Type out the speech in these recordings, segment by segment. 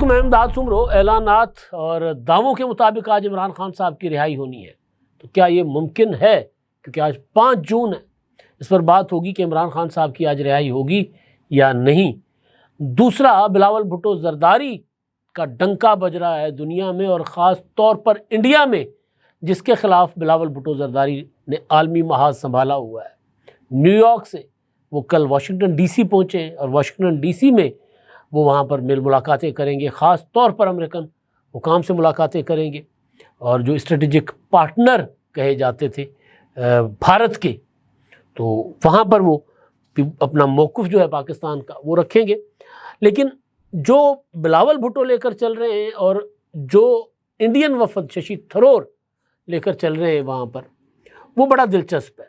علیکم، میں امداد سمرو۔ اعلانات اور دعووں کے مطابق آج عمران خان صاحب کی رہائی ہونی ہے، تو کیا یہ ممکن ہے؟ کیونکہ آج 5 جون ہے، اس پر بات ہوگی کہ عمران خان صاحب کی آج رہائی ہوگی یا نہیں۔ دوسرا، بلاول بھٹو زرداری کا ڈنکا بج رہا ہے دنیا میں، اور خاص طور پر انڈیا میں، جس کے خلاف بلاول بھٹو زرداری نے عالمی محاذ سنبھالا ہوا ہے۔ نیو یارک سے وہ کل واشنگٹن ڈی سی پہنچے، اور واشنگٹن ڈی سی میں وہ وہاں پر ملاقاتیں کریں گے، خاص طور پر امریکن حکام سے ملاقاتیں کریں گے، اور جو اسٹریٹجک پارٹنر کہے جاتے تھے بھارت کے، تو وہاں پر وہ اپنا موقف جو ہے پاکستان کا وہ رکھیں گے۔ لیکن جو بلاول بھٹو لے کر چل رہے ہیں اور جو انڈین وفد ششی تھرور لے کر چل رہے ہیں وہاں پر، وہ بڑا دلچسپ ہے۔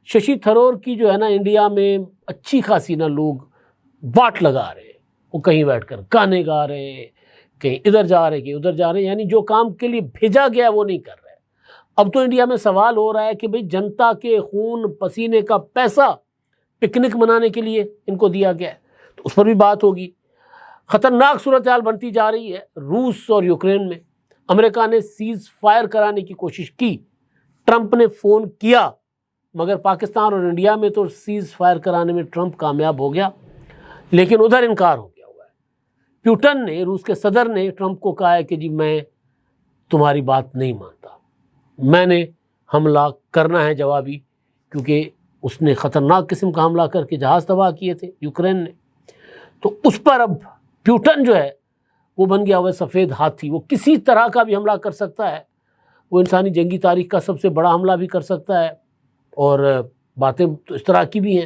ششی تھرور کی جو ہے نا انڈیا میں اچھی خاصی نا لوگ واٹ لگا رہے ہیں، وہ کہیں بیٹھ کر گانے گا رہے ہیں، کہیں ادھر جا رہے ہیں، کہیں ادھر جا رہے ہیں، یعنی جو کام کے لیے بھیجا گیا وہ نہیں کر رہے۔ اب تو انڈیا میں سوال ہو رہا ہے کہ بھئی جنتا کے خون پسینے کا پیسہ پکنک منانے کے لیے ان کو دیا گیا ہے، تو اس پر بھی بات ہوگی۔ خطرناک صورتحال بنتی جا رہی ہے روس اور یوکرین میں۔ امریکہ نے سیز فائر کرانے کی کوشش کی، ٹرمپ نے فون کیا، مگر پاکستان اور انڈیا میں تو سیز فائر کرانے میں ٹرمپ کامیاب ہو گیا، لیکن ادھر انکار ہو گیا ہوا ہے۔ پیوٹن نے، روس کے صدر نے ٹرمپ کو کہا ہے کہ جی میں تمہاری بات نہیں مانتا، میں نے حملہ کرنا ہے جوابی، کیونکہ اس نے خطرناک قسم کا حملہ کر کے جہاز تباہ کیے تھے یوکرین نے۔ تو اس پر اب پیوٹن جو ہے وہ بن گیا ہوا سفید ہاتھی، وہ کسی طرح کا بھی حملہ کر سکتا ہے، وہ انسانی جنگی تاریخ کا سب سے بڑا حملہ بھی کر سکتا ہے، اور باتیں تو اس طرح کی بھی ہیں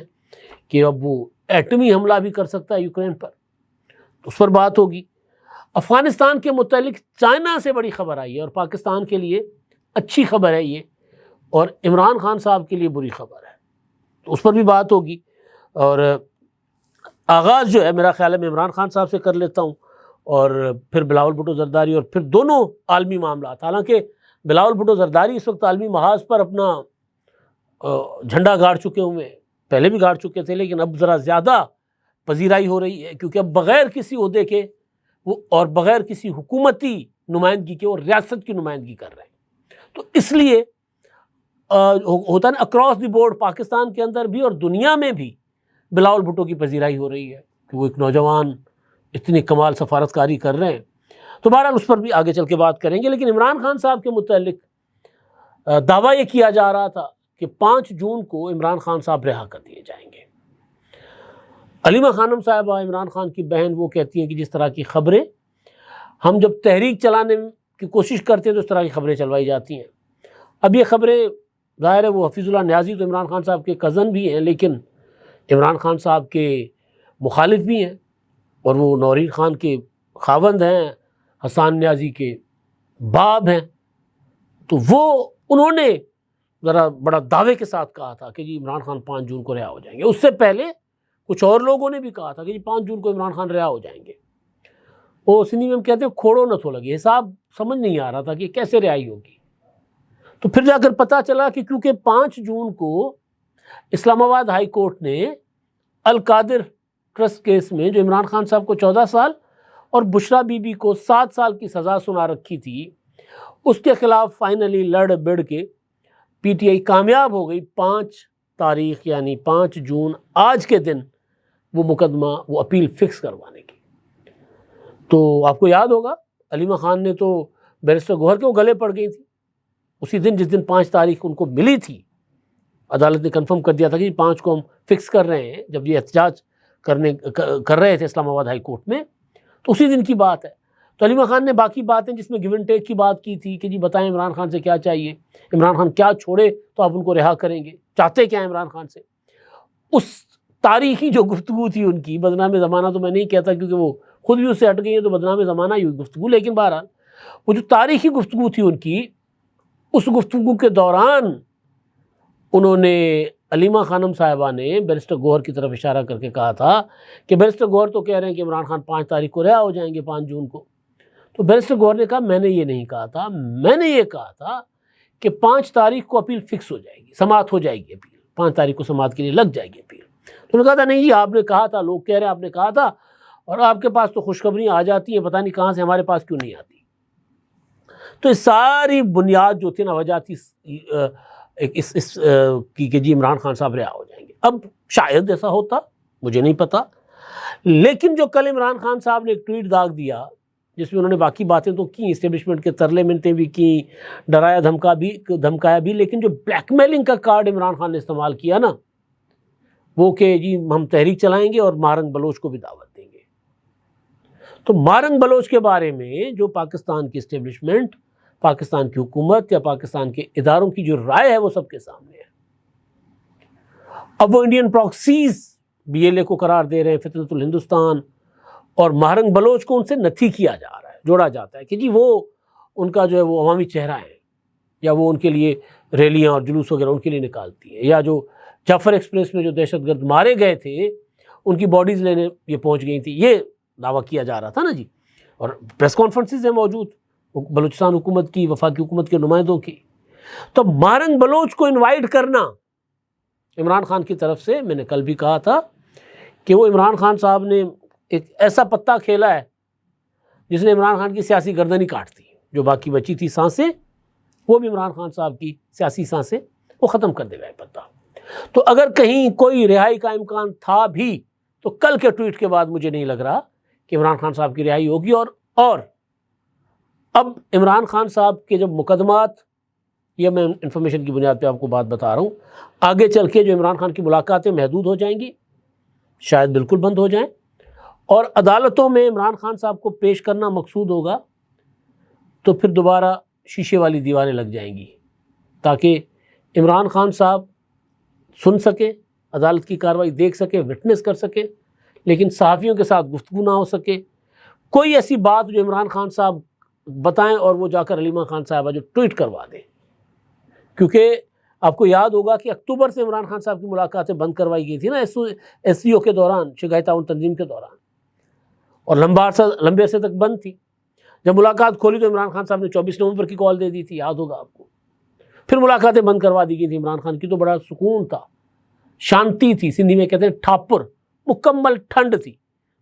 کہ اب وہ ایٹمی حملہ بھی کر سکتا ہے یوکرین پر، تو اس پر بات ہوگی۔ افغانستان کے متعلق چائنا سے بڑی خبر آئی ہے، اور پاکستان کے لیے اچھی خبر ہے یہ، اور عمران خان صاحب کے لیے بری خبر ہے، تو اس پر بھی بات ہوگی۔ اور آغاز جو ہے میرا خیال ہے میں عمران خان صاحب سے کر لیتا ہوں، اور پھر بلاول بھٹو زرداری، اور پھر دونوں عالمی معاملات۔ حالانکہ بلاول بھٹو زرداری اس وقت عالمی محاذ پر اپنا جھنڈا گاڑ چکے ہوئے ہیں، پہلے بھی گاڑ چکے تھے، لیکن اب ذرا زیادہ پذیرائی ہو رہی ہے، کیونکہ اب بغیر کسی عہدے کے وہ اور بغیر کسی حکومتی نمائندگی کے وہ ریاست کی نمائندگی کر رہے ہیں۔ تو اس لیے ہوتا ہے نا اکراس دی بورڈ، پاکستان کے اندر بھی اور دنیا میں بھی بلاول بھٹو کی پذیرائی ہو رہی ہے کہ وہ ایک نوجوان اتنی کمال سفارتکاری کر رہے ہیں۔ تو بہرحال اس پر بھی آگے چل کے بات کریں گے، لیکن عمران خان صاحب کے متعلق دعویٰ یہ کیا جا رہا تھا کہ 5 جون کو عمران خان صاحب رہا کر دیے جائیں گے۔ علیمہ خانم صاحبہ، عمران خان کی بہن، وہ کہتی ہیں کہ جس طرح کی خبریں ہم جب تحریک چلانے کی کوشش کرتے ہیں تو اس طرح کی خبریں چلوائی جاتی ہیں۔ اب یہ خبریں ظاہر ہے وہ حفیظ اللہ نیازی تو عمران خان صاحب کے کزن بھی ہیں، لیکن عمران خان صاحب کے مخالف بھی ہیں، اور وہ نورین خان کے خاوند ہیں، حسان نیازی کے باپ ہیں، تو وہ انہوں نے ذرا بڑا دعوے کے ساتھ کہا تھا کہ جی عمران خان 5 جون کو رہا ہو جائیں گے۔ اس سے پہلے کچھ اور لوگوں نے بھی کہا تھا کہ جی 5 جون کو عمران خان رہا ہو جائیں گے۔ وہ سندھی میں ہم کہتے ہیں کھوڑو نہ تھو لگے، حساب سمجھ نہیں آ رہا تھا کہ کیسے رہائی ہوگی۔ تو پھر جا کر پتہ چلا کہ کیونکہ 5 جون کو اسلام آباد ہائی کورٹ نے القادر ٹرسٹ کیس میں جو عمران خان صاحب کو 14 سال اور بشرا بی بی کو 7 سال کی سزا سنا رکھی تھی، اس کے خلاف فائنلی لڑ بڑ کے پی ٹی آئی کامیاب ہو گئی 5 تاریخ یعنی 5 جون آج کے دن وہ مقدمہ، وہ اپیل فکس کروانے کی۔ تو آپ کو یاد ہوگا علیمہ خان نے تو بیرسٹر گوہر کے وہ گلے پڑ گئی تھی اسی دن جس دن 5 تاریخ ان کو ملی تھی۔ عدالت نے کنفرم کر دیا تھا کہ 5 کو ہم فکس کر رہے ہیں، جب یہ احتجاج کر رہے تھے اسلام آباد ہائی کورٹ میں، تو اسی دن کی بات ہے۔ تو علیمہ خان نے باقی باتیں جس میں گیو اینڈ ٹیک کی بات کی تھی کہ جی بتائیں عمران خان سے کیا چاہیے، عمران خان کیا چھوڑے تو آپ ان کو رہا کریں گے، چاہتے کیا ہیں عمران خان سے۔ اس تاریخی جو گفتگو تھی ان کی، بدنام زمانہ تو میں نہیں کہتا کیونکہ وہ خود بھی اس سے ہٹ گئی ہیں، تو بدنام زمانہ ہی ہوئی گفتگو، لیکن بہرحال وہ جو تاریخی گفتگو تھی ان کی، اس گفتگو کے دوران انہوں نے علیمہ خانم صاحبہ نے بیرسٹر گوہر کی طرف اشارہ کر کے کہا تھا کہ بیرسٹر گوہر تو کہہ رہے ہیں کہ عمران خان 5 تاریخ کو رہا ہو جائیں گے 5 جون کو۔ تو بیرسٹر گوہر نے کہا میں نے یہ نہیں کہا تھا، میں نے یہ کہا تھا کہ 5 تاریخ کو اپیل فکس ہو جائے گی، سماعت ہو جائے گی اپیل، 5 تاریخ کو سماعت کے لیے لگ جائے گی اپیل۔ تو انہوں نے کہا تھا نہیں جی آپ نے کہا تھا، لوگ کہہ رہے ہیں آپ نے کہا تھا، اور آپ کے پاس تو خوشخبریاں آ جاتی ہیں، پتہ نہیں کہاں سے، ہمارے پاس کیوں نہیں آتی. تو اس ساری بنیاد جو تھی نا، وجہ تھی اس کی کہ جی عمران خان صاحب رہا ہو جائیں گے. اب شاید ایسا ہوتا، مجھے نہیں پتا، لیکن جو کل عمران خان صاحب نے ایک ٹویٹ داغ دیا جس میں انہوں نے باقی باتیں تو کی، اسٹیبلشمنٹ کے ترلے منتیں بھی کی، ڈرایا دھمکایا بھی، لیکن جو بلیک میلنگ کا کارڈ عمران خان نے استعمال کیا نا، وہ کہ جی ہم تحریک چلائیں گے اور مارنگ بلوچ کو بھی دعوت دیں گے. تو مارنگ بلوچ کے بارے میں جو پاکستان کی اسٹیبلشمنٹ، پاکستان کی حکومت یا پاکستان کے اداروں کی جو رائے ہے وہ سب کے سامنے ہے. اب وہ انڈین پراکسیز BLA کو قرار دے رہے ہیں، فتنۃ الہندوستان، اور مارنگ بلوچ کو ان سے نتھی کیا جا رہا ہے، جوڑا جاتا ہے کہ جی وہ ان کا جو ہے وہ عوامی چہرہ ہے، یا وہ ان کے لیے ریلیاں اور جلوس وغیرہ ان کے لیے نکالتی ہے، یا جو جعفر ایکسپریس میں جو دہشت گرد مارے گئے تھے ان کی باڈیز لینے یہ پہنچ گئی تھی، یہ دعویٰ کیا جا رہا تھا نا جی. اور پریس کانفرنسز ہیں موجود بلوچستان حکومت کی، وفاقی حکومت کے نمائندوں کی. تو مارنگ بلوچ کو انوائٹ کرنا عمران خان کی طرف سے، میں نے کل بھی کہا تھا کہ وہ عمران خان صاحب نے ایک ایسا پتا کھیلا ہے جس نے عمران خان کی سیاسی گردن ہی کاٹ دی. جو باقی بچی تھی سانسیں، وہ بھی عمران خان صاحب کی سیاسی سانسیں وہ ختم کر دے گا یہ پتا. تو اگر کہیں کوئی رہائی کا امکان تھا بھی تو کل کے ٹویٹ کے بعد مجھے نہیں لگ رہا کہ عمران خان صاحب کی رہائی ہوگی. اور اب عمران خان صاحب کے جب مقدمات، یہ میں انفارمیشن کی بنیاد پہ آپ کو بات بتا رہا ہوں، آگے چل کے جو عمران خان کی ملاقاتیں محدود ہو جائیں گی، شاید بالکل بند ہو جائیں، اور عدالتوں میں عمران خان صاحب کو پیش کرنا مقصود ہوگا، تو پھر دوبارہ شیشے والی دیواریں لگ جائیں گی تاکہ عمران خان صاحب سن سکے، عدالت کی کارروائی دیکھ سکے، وٹنس کر سکے، لیکن صحافیوں کے ساتھ گفتگو نہ ہو سکے. کوئی ایسی بات جو عمران خان صاحب بتائیں اور وہ جا کر علیمہ خان صاحبہ جو ٹویٹ کروا دیں. کیونکہ آپ کو یاد ہوگا کہ اکتوبر سے عمران خان صاحب کی ملاقاتیں بند کروائی گئی تھی نا SCO کے دوران، شنگھائی تعاون تنظیم کے دوران، اور لمبے عرصے تک بند تھی. جب ملاقات کھولی تو عمران خان صاحب نے 24 نومبر کی کال دے دی تھی، یاد ہوگا آپ کو. پھر ملاقاتیں بند کروا دی گئی تھی عمران خان کی، تو بڑا سکون تھا، شانتی تھی، سندھی میں کہتے ہیں ٹھاپر، مکمل ٹھنڈ تھی.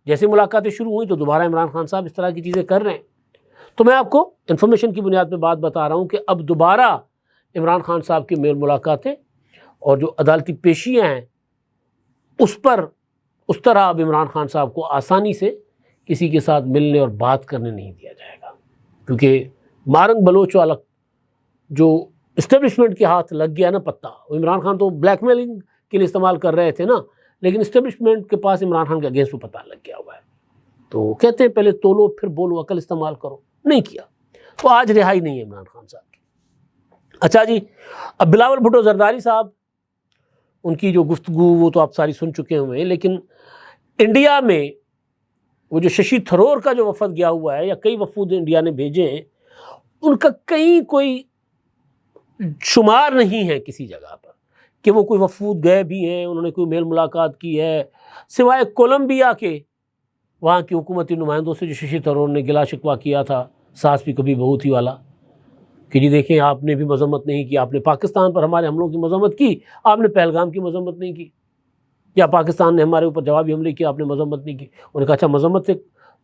جیسے ملاقاتیں شروع ہوئیں تو دوبارہ عمران خان صاحب اس طرح کی چیزیں کر رہے ہیں. تو میں آپ کو انفارمیشن کی بنیاد پہ بات بتا رہا ہوں کہ اب دوبارہ عمران خان صاحب کی ملاقاتیں اور جو عدالتی پیشیاں ہیں اس پر اس طرح اب عمران خان صاحب کو آسانی سے کسی کے ساتھ ملنے اور بات کرنے نہیں دیا جائے گا. کیونکہ مارنگ بلوچ والا جو اسٹیبلشمنٹ کے ہاتھ لگ گیا نا پتہ، عمران خان تو بلیک میلنگ کے لیے استعمال کر رہے تھے نا، لیکن اسٹیبلشمنٹ کے پاس عمران خان کے اگینسٹ وہ پتہ لگ گیا ہوا ہے. تو کہتے ہیں پہلے تولو پھر بولو، عقل استعمال کرو، نہیں کیا. تو آج رہائی نہیں ہے عمران خان صاحب کی. اچھا جی، اب بلاول بھٹو زرداری صاحب، ان کی جو گفتگو وہ تو آپ ساری سن چکے ہوئے ہیں، لیکن انڈیا میں وہ جو ششی تھرور کا جو وفد گیا ہوا ہے، یا کئی وفود انڈیا نے بھیجے ہیں، ان کا کہیں کوئی شمار نہیں ہے کسی جگہ پر کہ وہ کوئی وفود گئے بھی ہیں، انہوں نے کوئی میل ملاقات کی ہے، سوائے کولمبیا کے وہاں کی حکومتی نمائندوں سے جو ششی تھرور نے گلا شکوہ کیا تھا، ساس بھی کبھی بہو تھی والا، کہ جی دیکھیں آپ نے بھی مذمت نہیں کی، آپ نے پاکستان پر ہمارے حملوں کی مذمت کی، آپ نے پہلگام کی مذمت نہیں کی، یا پاکستان نے ہمارے اوپر جوابی حملے کیا، آپ نے مذمت نہیں کی. انہوں نے کہا اچھا مذمت سے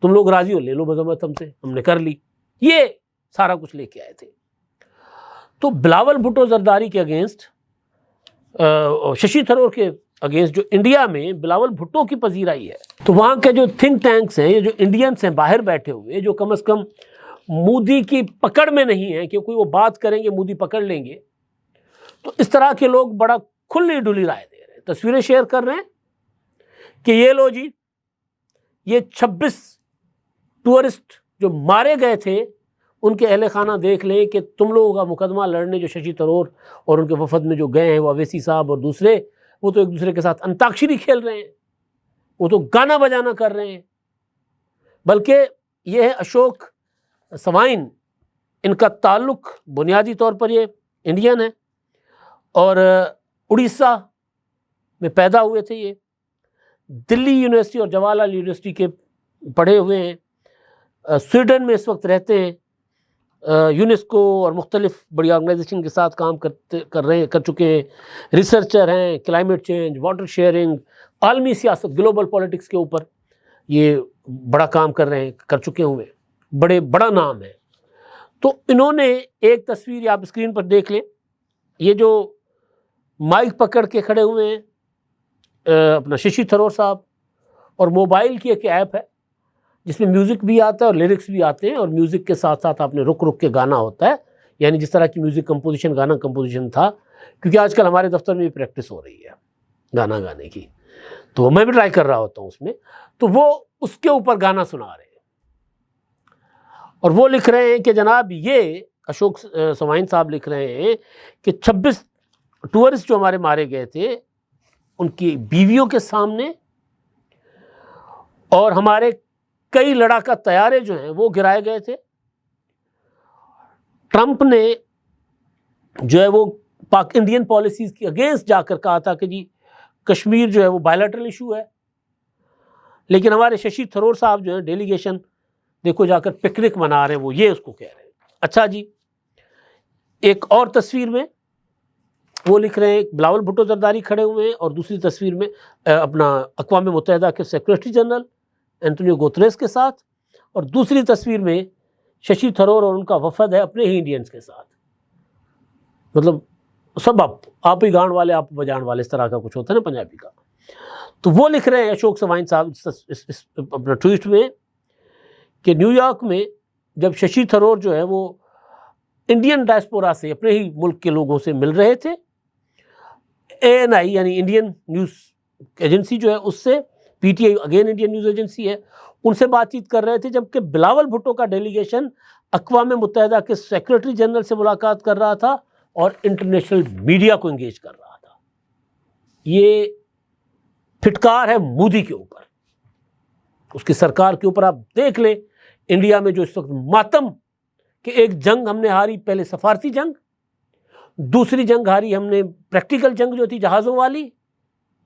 تم لوگ راضی ہو، لے لو مذمت ہم سے، ہم نے کر لی. یہ سارا کچھ لے کے آئے تھے. تو بلاول بھٹو زرداری کے اگینسٹ، ششی تھرور کے اگینسٹ جو انڈیا میں بلاول بھٹو کی پذیرائی ہے، تو وہاں کے جو تھنک ٹینکس ہیں، جو انڈینس ہیں باہر بیٹھے ہوئے، جو کم از کم مودی کی پکڑ میں نہیں ہیں کہ کوئی وہ بات کریں گے مودی پکڑ لیں گے، تو اس طرح کے لوگ بڑا کھلی ڈلی رائے دے رہے ہیں، تصویریں شیئر کر رہے ہیں کہ یہ لو جی، یہ 26 ٹورسٹ جو مارے گئے تھے ان کے اہل خانہ دیکھ لیں کہ تم لوگوں کا مقدمہ لڑنے جو ششی تھرور اور ان کے وفد میں جو گئے ہیں، وہ اویسی صاحب اور دوسرے، وہ تو ایک دوسرے کے ساتھ انتاکشری کھیل رہے ہیں، وہ تو گانا بجانا کر رہے ہیں. بلکہ یہ ہے اشوک سوائن، ان کا تعلق بنیادی طور پر یہ انڈین ہے اور اڑیسہ میں پیدا ہوئے تھے. یہ دلی یونیورسٹی اور جواہر لال یونیورسٹی کے پڑھے ہوئے ہیں، سویڈن میں اس وقت رہتے ہیں، یونیسکو اور مختلف بڑی آرگنائزیشن کے ساتھ کام کر چکے ہیں، ریسرچر ہیں، کلائمیٹ چینج، واٹر شیئرنگ، عالمی سیاست، گلوبل پولیٹکس کے اوپر یہ بڑا کام کر رہے ہیں، کر چکے ہوئے، بڑا نام ہے۔ تو انہوں نے ایک تصویر آپ اسکرین پر دیکھ لیں، یہ جو مائک پکڑ کے کھڑے ہوئے ہیں اپنا ششی تھرور صاحب، اور موبائل کی ایک ایپ ہے جس میں میوزک بھی آتا ہے اور لیرکس بھی آتے ہیں، اور میوزک کے ساتھ ساتھ آپ نے رک رک کے گانا ہوتا ہے، یعنی جس طرح کی میوزک کمپوزیشن، گانا کمپوزیشن تھا، کیونکہ آج کل ہمارے دفتر میں بھی پریکٹس ہو رہی ہے گانا گانے کی، تو میں بھی ٹرائی کر رہا ہوتا ہوں اس میں، تو وہ اس کے اوپر گانا سنا رہے ہیں اور وہ لکھ رہے ہیں کہ جناب یہ اشوک سوائن صاحب لکھ رہے ہیں کہ 26 ٹورسٹ جو ہمارے مارے گئے تھے ان کی بیویوں کے سامنے، اور ہمارے کئی لڑاکا طیارے جو ہیں وہ گرائے گئے تھے۔ ٹرمپ نے جو ہے وہ پاک انڈین پالیسیز کی اگینسٹ جا کر کہا تھا کہ جی کشمیر جو ہے وہ بائیلیٹرل ایشو ہے، لیکن ہمارے ششی تھرور صاحب جو ہیں ڈیلیگیشن دیکھو جا کر پکنک منا رہے ہیں، وہ یہ اس کو کہہ رہے ہیں۔ اچھا جی، ایک اور تصویر میں وہ لکھ رہے ہیں، بلاول بھٹو زرداری کھڑے ہوئے ہیں، اور دوسری تصویر میں اپنا اقوام متحدہ کے سیکریٹری جنرل اینٹونیو گوتریس کے ساتھ، اور دوسری تصویر میں ششی تھرور اور ان کا وفد ہے اپنے ہی انڈینز کے ساتھ، مطلب سب آپ ہی گانڈ والے آپ بجان والے، اس طرح کا کچھ ہوتا ہے نا پنجابی کا۔ تو وہ لکھ رہے ہیں اشوک سوائن صاحب اس اپنا ٹویٹ میں کہ نیو یارک میں جب ششی تھرور جو ہے وہ انڈین ڈائسپورا سے، اپنے ہی ملک کے لوگوں سے مل رہے تھے، ANI یعنی انڈین نیوز ایجنسی جو ہے اس سے، PTI again Indian news agency ہے، ان سے بات چیت کر رہے تھے، جبکہ بلاول بھٹو کا ڈیلیگیشن اقوام متحدہ کے سیکریٹری جنرل سے ملاقات کر رہا تھا اور انٹرنیشنل میڈیا کو انگیج کر رہا تھا۔ یہ پھٹکار ہے مودی کے اوپر، اس کی سرکار کے اوپر۔ آپ دیکھ لیں انڈیا میں جو اس وقت ماتم کہ ایک جنگ ہم نے ہاری، پہلے سفارتی جنگ، دوسری جنگ ہاری ہم نے پریکٹیکل جنگ جو تھی جہازوں والی۔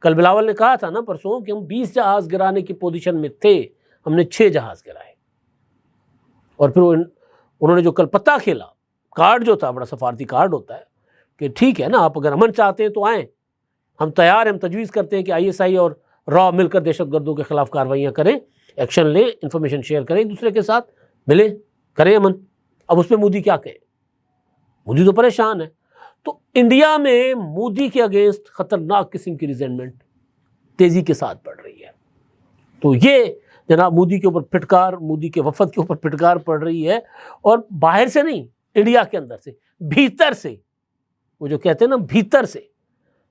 کل بلاول نے کہا تھا نا پرسوں کہ ہم 20 جہاز گرانے کی پوزیشن میں تھے، ہم نے 6 جہاز گرائے، اور پھر انہوں نے جو کل پتہ کھیلا، کارڈ جو تھا، بڑا سفارتی کارڈ ہوتا ہے کہ ٹھیک ہے نا، آپ اگر امن چاہتے ہیں تو آئیں، ہم تیار ہیں، ہم تجویز کرتے ہیں کہ ISI اور را مل کر دہشت گردوں کے خلاف کارروائیاں کریں، ایکشن لیں، انفارمیشن شیئر کریں ایک دوسرے کے ساتھ، ملیں، کریں امن۔ اب اس پہ مودی کیا کہے؟ مودی تو پریشان ہے۔ تو انڈیا میں مودی کے اگینسٹ خطرناک قسم کی ریزنٹمنٹ تیزی کے ساتھ بڑھ رہی ہے۔ تو یہ جناب مودی کے اوپر پھٹکار، مودی کے وفد کے اوپر پھٹکار پڑ رہی ہے، اور باہر سے نہیں، انڈیا کے اندر سے، بھیتر سے، وہ جو کہتے ہیں نا بھیتر سے،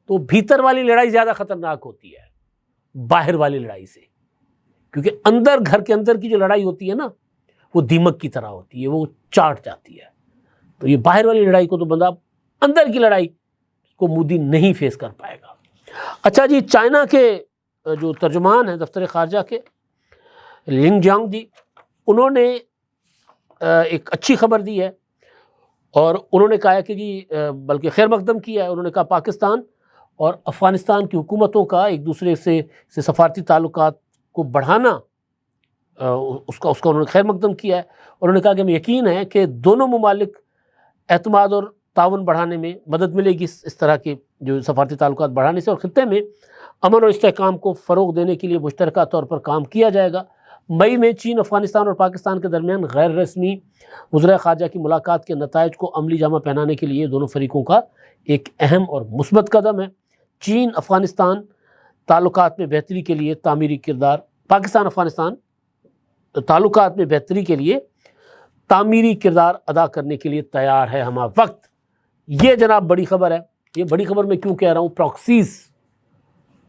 تو بھیتر والی لڑائی زیادہ خطرناک ہوتی ہے باہر والی لڑائی سے، کیونکہ اندر، گھر کے اندر کی جو لڑائی ہوتی ہے نا وہ دیمک کی طرح ہوتی ہے، وہ چاٹ جاتی ہے۔ تو یہ باہر والی لڑائی کو تو بندہ، اندر کی لڑائی کو مودی نہیں فیس کر پائے گا۔ اچھا جی، چائنا کے جو ترجمان ہیں دفتر خارجہ کے، لنگ جانگ جی، انہوں نے ایک اچھی خبر دی ہے، اور انہوں نے کہا ہے کہ جی بلکہ خیر مقدم کیا ہے، انہوں نے کہا پاکستان اور افغانستان کی حکومتوں کا ایک دوسرے سے سفارتی تعلقات کو بڑھانا، اس کا انہوں نے خیر مقدم کیا ہے۔ انہوں نے کہا کہ ہمیں یقین ہے کہ دونوں ممالک اعتماد اور تعاون بڑھانے میں مدد ملے گی اس طرح کے جو سفارتی تعلقات بڑھانے سے، اور خطے میں امن اور استحکام کو فروغ دینے کے لیے مشترکہ طور پر کام کیا جائے گا۔ مئی میں چین، افغانستان اور پاکستان کے درمیان غیر رسمی وزراء خارجہ کی ملاقات کے نتائج کو عملی جامہ پہنانے کے لیے دونوں فریقوں کا ایک اہم اور مثبت قدم ہے۔ چین افغانستان تعلقات میں بہتری کے لیے تعمیری کردار، پاکستان افغانستان تعلقات میں بہتری کے لیے تعمیری کردار ادا کرنے کے لیے تیار ہے ہمہ وقت۔ یہ جناب بڑی خبر ہے۔ یہ بڑی خبر میں کیوں کہہ رہا ہوں؟ پراکسیز،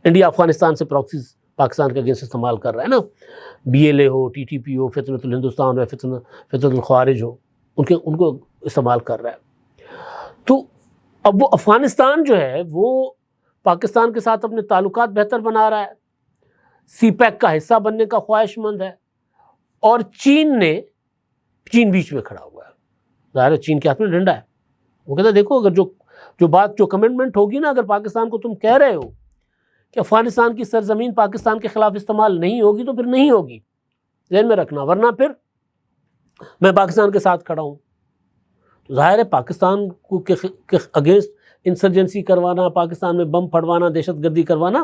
انڈیا افغانستان سے پراکسیز پاکستان کے اگینسٹ استعمال کر رہا ہے نا، BLA ہو، TTP ہو، فتنۃ الہندوستان ہو، فتنۃ الخوارج ہو، ان کو استعمال کر رہا ہے۔ تو اب وہ افغانستان جو ہے وہ پاکستان کے ساتھ اپنے تعلقات بہتر بنا رہا ہے، CPEC کا حصہ بننے کا خواہش مند ہے، اور چین بیچ میں کھڑا ہوا ہے۔ ظاہر ہے چین کے ہاتھ میں ڈنڈا ہے، وہ کہتا ہے دیکھو اگر جو کمنٹمنٹ ہوگی نا، اگر پاکستان کو تم کہہ رہے ہو کہ افغانستان کی سرزمین پاکستان کے خلاف استعمال نہیں ہوگی تو پھر نہیں ہوگی، ذہن میں رکھنا، ورنہ پھر میں پاکستان کے ساتھ کھڑا ہوں۔ تو ظاہر ہے پاکستان کو کے اگینسٹ انسرجنسی کروانا، پاکستان میں بم پھڑوانا، دہشت گردی کروانا،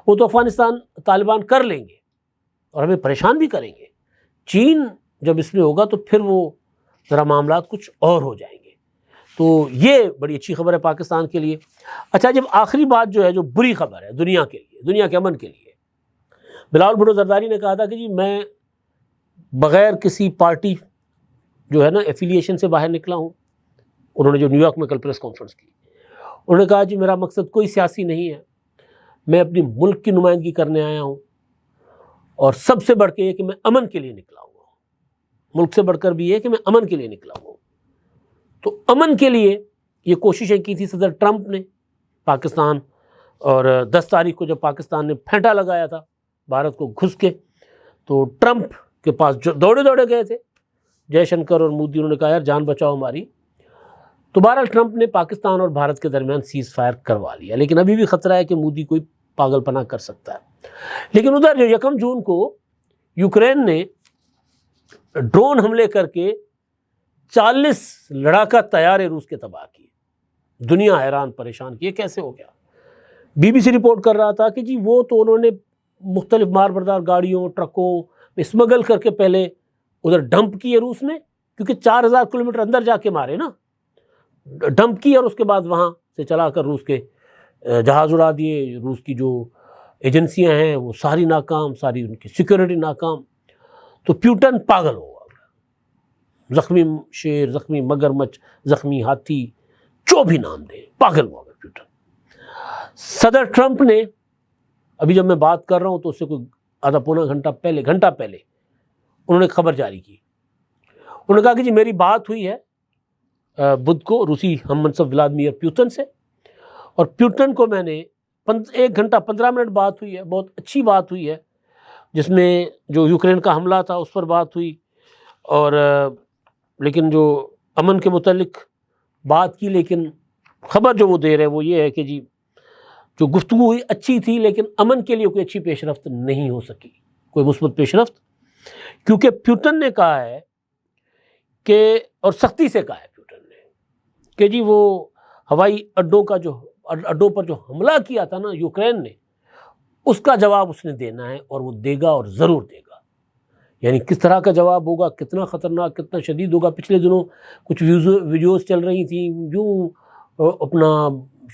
وہ تو افغانستان طالبان کر لیں گے، اور ہمیں پریشان بھی کریں گے. چین جب اس میں ہوگا تو پھر وہ ذرا معاملات کچھ اور ہو جائیں گے. تو یہ بڑی اچھی خبر ہے پاکستان کے لیے. اچھا جب آخری بات جو ہے جو بری خبر ہے دنیا کے لیے، دنیا کے امن کے لیے، بلاول بھٹو زرداری نے کہا تھا کہ جی میں بغیر کسی پارٹی جو ہے نا ایفیلیشن سے باہر نکلا ہوں. انہوں نے جو نیو یارک میں کل پریس کانفرنس کی، انہوں نے کہا جی میرا مقصد کوئی سیاسی نہیں ہے، میں اپنی ملک کی نمائندگی کرنے آیا ہوں، اور سب سے بڑھ کے یہ کہ میں امن کے لیے نکلا ہوا ہوں. ملک سے بڑھ کر بھی یہ کہ میں امن کے لیے نکلا ہوا ہوں. تو امن کے لیے یہ کوششیں کی تھی صدر ٹرمپ نے پاکستان، اور 10 تاریخ کو جب پاکستان نے پھینٹا لگایا تھا بھارت کو گھس کے، تو ٹرمپ کے پاس جو دوڑے گئے تھے جے شنکر اور مودی، انہوں نے کہا یار جان بچاؤ ہماری. تو بہرحال ٹرمپ نے پاکستان اور بھارت کے درمیان سیز فائر کروا لیا، لیکن ابھی بھی خطرہ ہے کہ مودی کوئی پاگل پنا کر سکتا ہے. لیکن ادھر جو 1 جون کو یوکرین نے ڈرون حملے کر کے 40 لڑاکا طیارے روس کے تباہ کیے. دنیا حیران پریشان کی، یہ کیسے ہو گیا؟ بی بی سی رپورٹ کر رہا تھا کہ جی وہ تو انہوں نے مختلف مار بردار گاڑیوں ٹرکوں اسمگل کر کے پہلے ادھر ڈمپ کیے روس نے، کیونکہ 4000 کلومیٹر اندر جا کے مارے نا، ڈمپ کی، اور اس کے بعد وہاں سے چلا کر روس کے جہاز اڑا دیے. روس کی جو ایجنسیاں ہیں وہ ساری ناکام، ساری ان کی سیکورٹی ناکام. تو پیوٹن پاگل ہوا، زخمی شیر، زخمی مگرمچھ، زخمی ہاتھی، جو بھی نام دیں، پاگل ہوا پیوٹن. صدر ٹرمپ نے ابھی جب میں بات کر رہا ہوں تو اس سے کوئی آدھا پونا گھنٹہ پہلے انہوں نے ایک خبر جاری کی. انہوں نے کہا کہ جی میری بات ہوئی ہے بدھ کو روسی ہم منصب ولادیمیر پیوٹن سے، اور پیوٹن کو میں نے 1 گھنٹہ 15 منٹ بات ہوئی ہے، بہت اچھی بات ہوئی ہے، جس میں جو یوکرین کا حملہ تھا اس پر بات ہوئی، اور لیکن جو امن کے متعلق بات کی. لیکن خبر جو وہ دے رہے وہ یہ ہے کہ جی جو گفتگو ہوئی اچھی تھی، لیکن امن کے لیے کوئی اچھی پیش رفت نہیں ہو سکی، کوئی مثبت پیش رفت، کیونکہ پیوٹن نے کہا ہے کہ، اور سختی سے کہا ہے پیوٹن نے کہ جی وہ ہوائی اڈوں پر جو حملہ کیا تھا نا یوکرین نے، اس کا جواب اس نے دینا ہے، اور وہ دے گا، اور ضرور دے گا. یعنی کس طرح کا جواب ہوگا، کتنا خطرناک، کتنا شدید ہوگا. پچھلے دنوں کچھ ویڈیوز چل رہی تھیں، یوں اپنا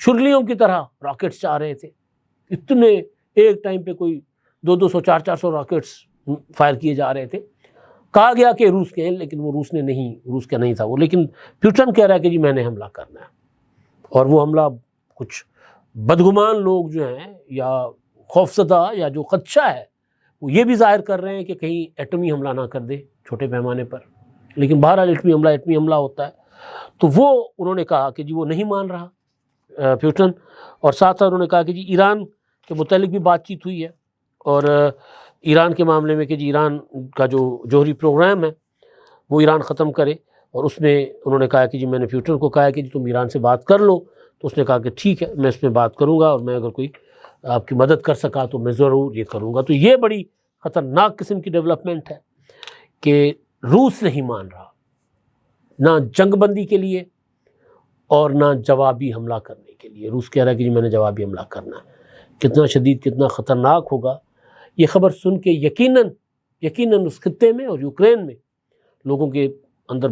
شرلیوں کی طرح راکٹس چاہ رہے تھے، اتنے ایک ٹائم پہ کوئی 200 400 راکٹس فائر کیے جا رہے تھے. کہا گیا کہ روس کے ہیں، لیکن وہ روس کا نہیں تھا وہ. لیکن پیوٹن کہہ رہا ہے کہ جی میں نے حملہ کرنا ہے، اور وہ حملہ کچھ بدگمان لوگ جو ہیں یا خوفزدہ یا جو خدشہ ہے وہ یہ بھی ظاہر کر رہے ہیں کہ کہیں ایٹمی حملہ نہ کر دے چھوٹے پیمانے پر. لیکن بہرحال ایٹمی حملہ ہوتا ہے. تو وہ انہوں نے کہا کہ جی وہ نہیں مان رہا پیوٹن، اور ساتھ ساتھ انہوں نے کہا کہ جی ایران کے متعلق بھی بات چیت ہوئی ہے، اور ایران کے معاملے میں کہ جی ایران کا جو جوہری پروگرام ہے وہ ایران ختم کرے. اور اس میں انہوں نے کہا کہ جی میں نے پیوٹن کو کہا کہ جی تم ایران سے بات کر لو. تو اس نے کہا کہ ٹھیک ہے میں اس میں بات کروں گا، اور میں اگر کوئی آپ کی مدد کر سکا تو میں ضرور یہ کروں گا. تو یہ بڑی خطرناک قسم کی ڈیولپمنٹ ہے کہ روس نہیں مان رہا، نہ جنگ بندی کے لیے اور نہ جوابی حملہ کرنے کے لیے. روس کہہ رہا ہے کہ جی میں نے جوابی حملہ کرنا ہے. کتنا شدید، کتنا خطرناک ہوگا یہ خبر سن کے یقیناً اس خطے میں اور یوکرین میں لوگوں کے اندر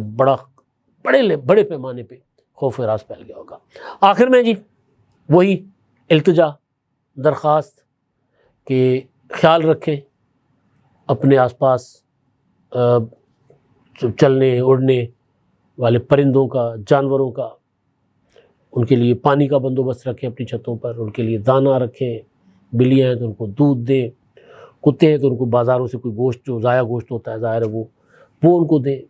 بڑے پیمانے پہ خوف و ہراس پھیل گیا ہوگا. آخر میں جی وہی التجا، درخواست کہ خیال رکھیں اپنے آس پاس چلنے اڑنے والے پرندوں کا، جانوروں کا. ان کے لیے پانی کا بندوبست رکھیں اپنی چھتوں پر، ان کے لیے دانہ رکھیں. بلیاں ہیں تو ان کو دودھ دیں، کتے ہیں تو ان کو بازاروں سے کوئی گوشت جو ضائع گوشت ہوتا ہے ظاہر ہے وہ ان کو دیں.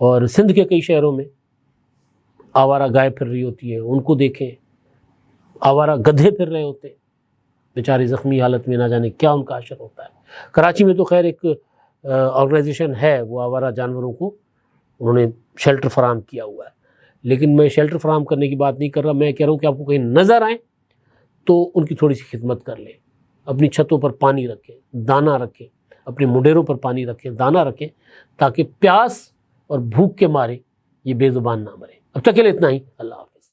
اور سندھ کے کئی شہروں میں آوارہ گائے پھر رہی ہوتی ہیں، ان کو دیکھیں. آوارہ گدھے پھر رہے ہوتے ہیں بیچارے زخمی حالت میں، نہ جانے کیا ان کا حشر ہوتا ہے. کراچی میں تو خیر ایک آرگنائزیشن ہے، وہ آوارہ جانوروں کو انہوں نے شیلٹر فراہم کیا ہوا ہے. لیکن میں شیلٹر فراہم کرنے کی بات نہیں کر رہا، میں کہہ رہا ہوں کہ آپ کو کہیں نظر آئیں تو ان کی تھوڑی سی خدمت کر لیں. اپنی چھتوں پر پانی رکھیں، دانہ رکھیں، اپنے مڈیروں پر پانی رکھیں، دانہ رکھیں، تاکہ پیاس اور بھوک کے مارے یہ بے زبان نہ مرے. اب تک کے لیے اتنا ہی. اللہ حافظ.